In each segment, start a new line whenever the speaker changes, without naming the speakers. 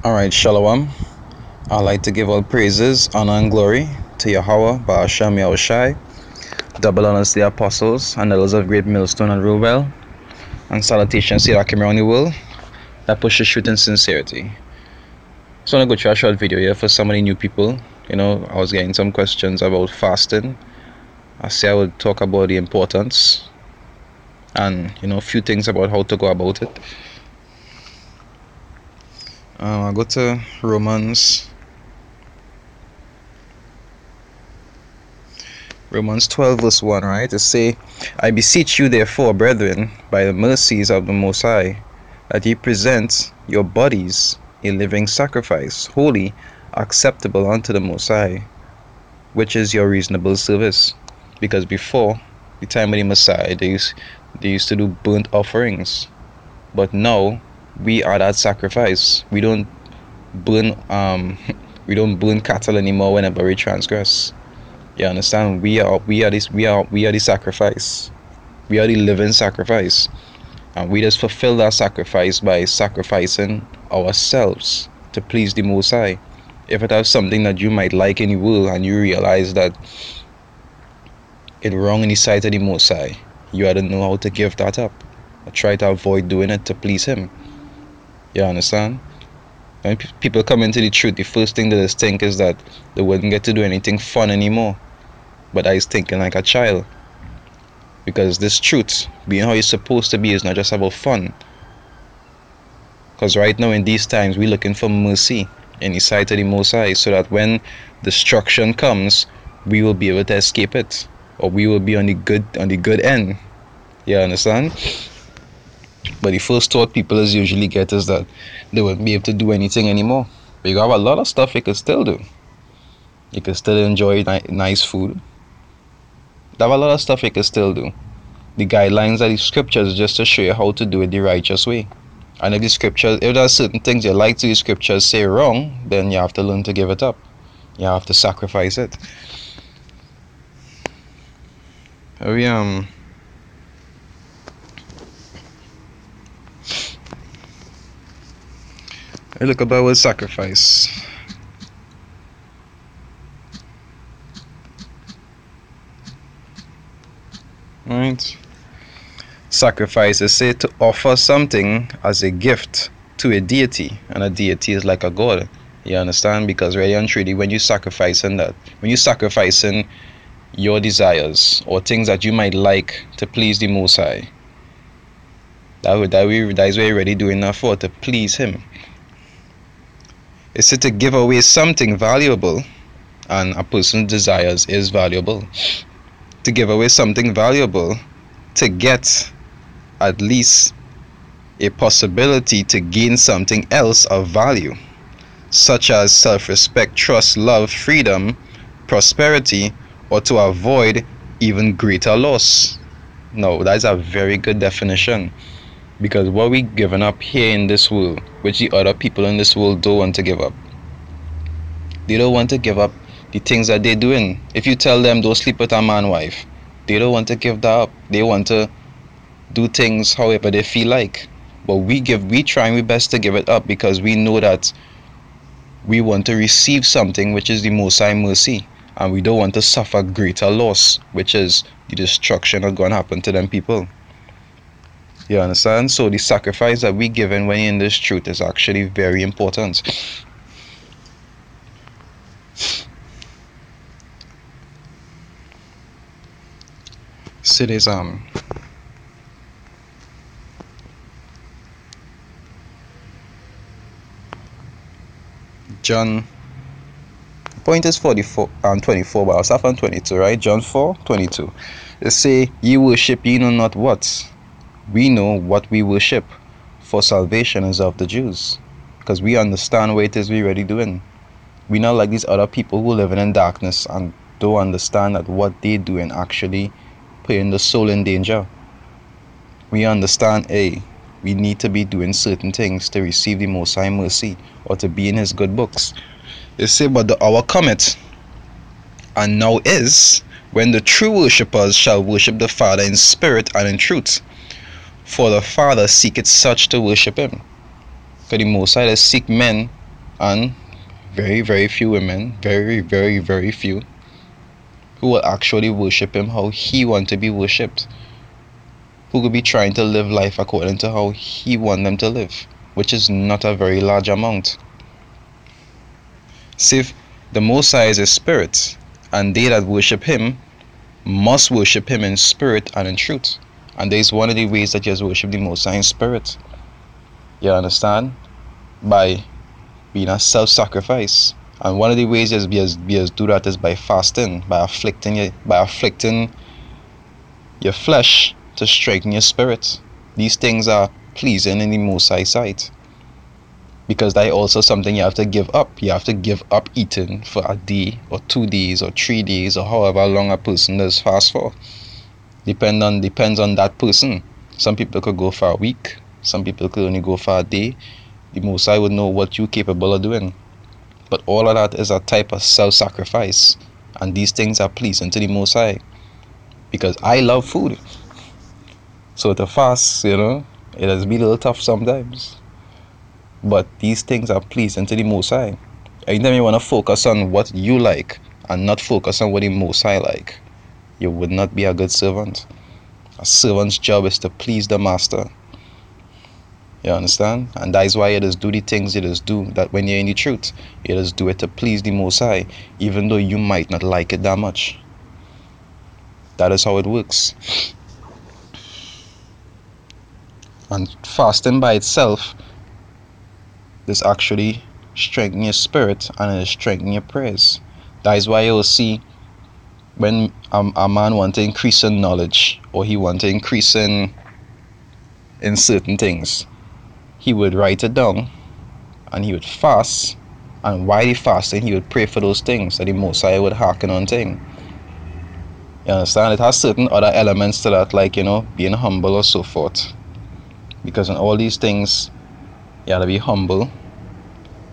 Alright, Shalom. I'd like to give all praises, honor, and glory to Yahweh, Ba'ashem Yahushai, double honors to the apostles and those of Great Millstone and Rubel, and salutations to the around the world that pushes truth and sincerity. So I'm going to go through a short video here for some of the new people. I was getting some questions about fasting. I say I would talk about the importance and, a few things about how to go about it. I'll go to Romans 12 verse 1, right? It say, I beseech you therefore, brethren, by the mercies of the Most High, that ye present your bodies a living sacrifice, holy, acceptable unto the Most High, which is your reasonable service. Because before the time of the Messiah, they used to do burnt offerings, but now we are that sacrifice. We don't burn cattle anymore whenever we transgress. You understand? We are the sacrifice. We are the living sacrifice. And we just fulfill that sacrifice by sacrificing ourselves to please the Most High. If it has something that you might like in the world and you realize that it's wrong in the sight of the Most High, you ought to know how to give that up. Or try to avoid doing it to please Him. You understand? When people come into the truth, the first thing they just think is that they wouldn't get to do anything fun anymore. But I was thinking like a child. Because this truth, being how you're supposed to be, is not just about fun. Because right now in these times, we're looking for mercy in the sight of the Most High, so that when destruction comes, we will be able to escape it. Or we will be on the good end. You understand? But the first thought people usually get is that they won't be able to do anything anymore. But you have a lot of stuff you can still do. You can still enjoy nice food. There are a lot of stuff you can still do. The guidelines of the scriptures just to show you how to do it the righteous way. And if there are certain things you like to the scriptures say wrong, then you have to learn to give it up. You have to sacrifice it. Look about what sacrifice. Right? Sacrifice is said to offer something as a gift to a deity, and a deity is like a god. You understand? Because really and truly, when you're sacrificing your desires or things that you might like to please the Most High, that is what you're really doing that for, to please Him. It's to give away something valuable, and a person's desires is valuable. To give away something valuable to get at least a possibility to gain something else of value, such as self-respect, trust, love, freedom, prosperity, or to avoid even greater loss. No, that is a very good definition. Because what we given up here in this world, which the other people in this world don't want to give up. They don't want to give up the things that they're doing. If you tell them don't sleep with a man wife, they don't want to give that up. They want to do things however they feel like. But we try our best to give it up, because we know that we want to receive something which is the Most High mercy. And we don't want to suffer greater loss, which is the destruction that's going to happen to them people. You understand? So the sacrifice that we given when in this truth is actually very important. So there's John, point is 44 and 24, but I'll start from 22, right? John 4:22. They say, ye worship ye know not what. We know what we worship, for salvation is of the Jews. Because we understand what it is we're really doing. We're not like these other people who live in darkness and don't understand that what they're doing actually putting the soul in danger. We understand, we need to be doing certain things to receive the Most High mercy, or to be in His good books. They say, but the hour cometh, and now is, when the true worshippers shall worship the Father in spirit and in truth. For the Father seeketh such to worship Him. Because the Most High seek men and very, very few women, very, very, very few, who will actually worship him how he wants to be worshipped, who could be trying to live life according to how he wants them to live, which is not a very large amount. See, the Most High is a spirit, and they that worship him must worship him in spirit and in truth. And there is one of the ways that you worship the Most High in spirit. You understand? By being a self-sacrifice. And one of the ways is do that is by fasting, by afflicting your flesh to strengthen your spirit. These things are pleasing in the Most High sight, because that is also something you have to give up. You have to give up eating for a day or 2 days or 3 days or however long a person does fast for. Depends on that person. Some people could go for a week. Some people could only go for a day. The Most High would know what you're capable of doing. But all of that is a type of self-sacrifice, and these things are pleasing to the Most High, because I love food. So to fast, it has been a little tough sometimes, but these things are pleasing to the Most High. Anytime you want to focus on what you like and not focus on what the Most High like, you would not be a good servant. A servant's job is to please the master. You understand? And that is why you just do the things you just do, that when you're in the truth, you just do it to please the Most High, even though you might not like it that much. That is how it works. And fasting by itself is actually strengthening your spirit and it is strengthening your prayers. That is why you will see when a man wants to increase in knowledge, or he wants to increase in certain things, he would write it down and he would fast, and while he fasting he would pray for those things that the Most High would hearken on thing. You understand? It has certain other elements to that, like being humble or so forth, because in all these things you gotta be humble.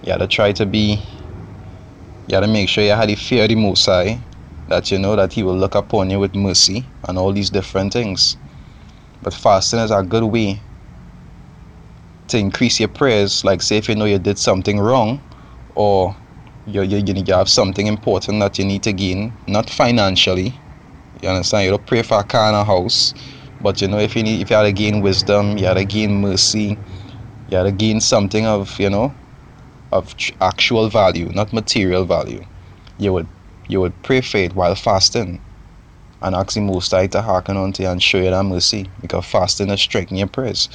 You gotta make sure you have the fear of the Most High, that you know that he will look upon you with mercy and all these different things. But fasting is a good way to increase your prayers. Like, say if you know you did something wrong, or you have something important that you need to gain, not financially, you understand, you don't pray for a car and a house, but if you have to gain wisdom, you have to gain mercy, you have to gain something of actual value, not material value, you would pray for it while fasting and ask the Most High to hearken unto you and show you that mercy, because fasting is strengthening your prayers.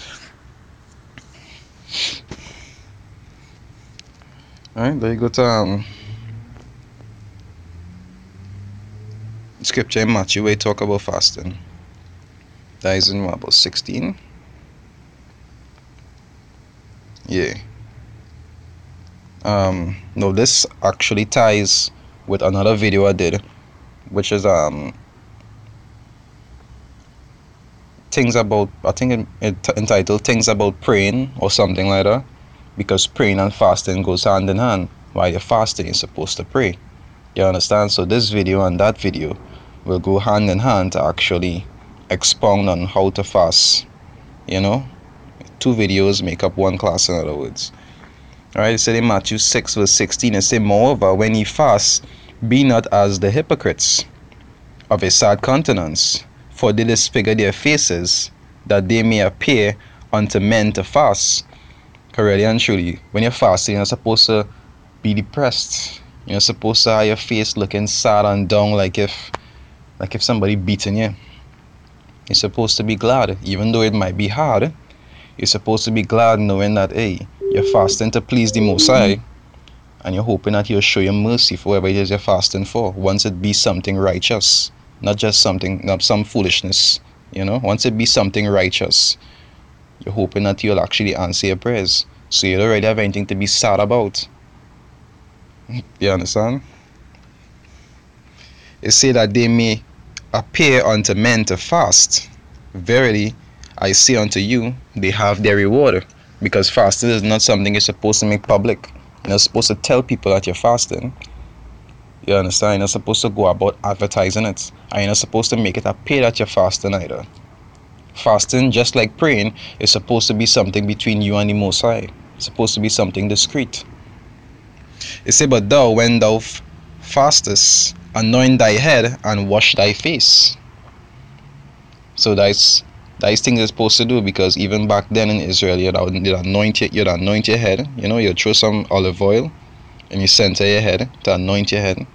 Alright, there you go to scripture in Matthew where you talk about fasting. That is in about 16. Yeah. No, this actually ties with another video I did, which is things about, I think it entitled Things About Praying or something like that, because praying and fasting goes hand in hand. While you're fasting, you're supposed to pray. You understand? So this video and that video will go hand in hand to actually expound on how to fast. 2 videos make up one class, in other words. Alright, it said in Matthew 6 verse 16, it said, "Moreover, when ye fast, be not as the hypocrites of a sad countenance, for they disfigure their faces, that they may appear unto men to fast." Really and truly, when you're fasting, you're not supposed to be depressed. You're not supposed to have your face looking sad and down like if somebody beating you. You're supposed to be glad, even though it might be hard. You're supposed to be glad knowing that, hey, you're fasting to please the Most High, and you're hoping that he'll show you mercy for whatever it is you're fasting for, once it be something righteous, not some foolishness. Once it be something righteous, you're hoping that he'll actually answer your prayers, so you don't really have anything to be sad about. You understand? It say that they may appear unto men to fast. Verily, I say unto you, they have their reward. Because fasting is not something you're supposed to make public. You're not supposed to tell people that you're fasting. You understand? You're not supposed to go about advertising it. And you're not supposed to make it appear that you're fasting either. Fasting, just like praying, is supposed to be something between you and the Most High. It's supposed to be something discreet. It say, but thou, when thou fastest, anoint thy head and wash thy face. So that's thing you're supposed to do, because even back then in Israel, you'd anoint your head. You'd throw some olive oil and you center your head to anoint your head,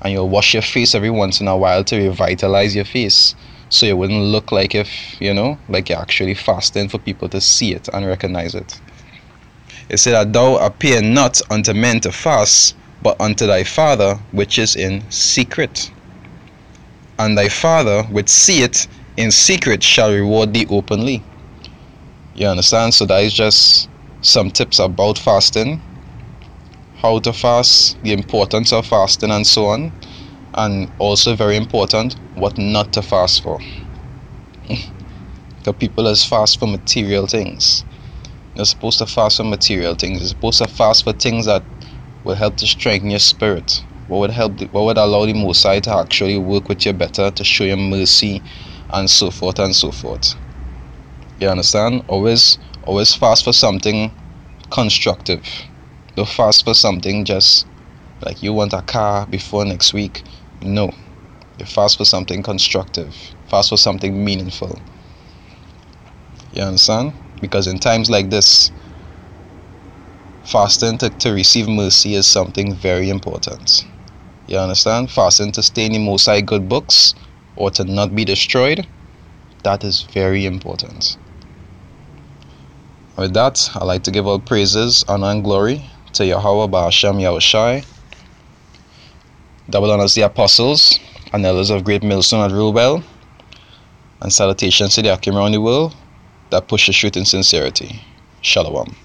and you'll wash your face every once in a while to revitalize your face, so you wouldn't look like like you're actually fasting, for people to see it and recognize it. It said that thou appear not unto men to fast, but unto thy Father which is in secret. And thy Father which seeth in secret shall reward thee openly. You understand? So that is just some tips about fasting, how to fast, the importance of fasting, and so on. And also very important, what not to fast for. Because people is fast for material things. You're supposed to fast for material things. You're supposed to fast for things that will help to strengthen your spirit. What would allow the Most High to actually work with you better, to show you mercy, and so forth and so forth. You understand? Always fast for something constructive. Don't fast for something just like you want a car before next week. No. You fast for something constructive. Fast for something meaningful. You understand? Because in times like this, fasting to receive mercy is something very important. You understand? Fasting to stay in the Most High good books, or to not be destroyed, that is very important. With that, I'd like to give all praises, honor, and glory to Yahweh Ba'ashem Yahushai. Double honors the apostles and elders of Great Millstone at Rulewell, and salutations to the Akim around the world that push the truth in sincerity. Shalom.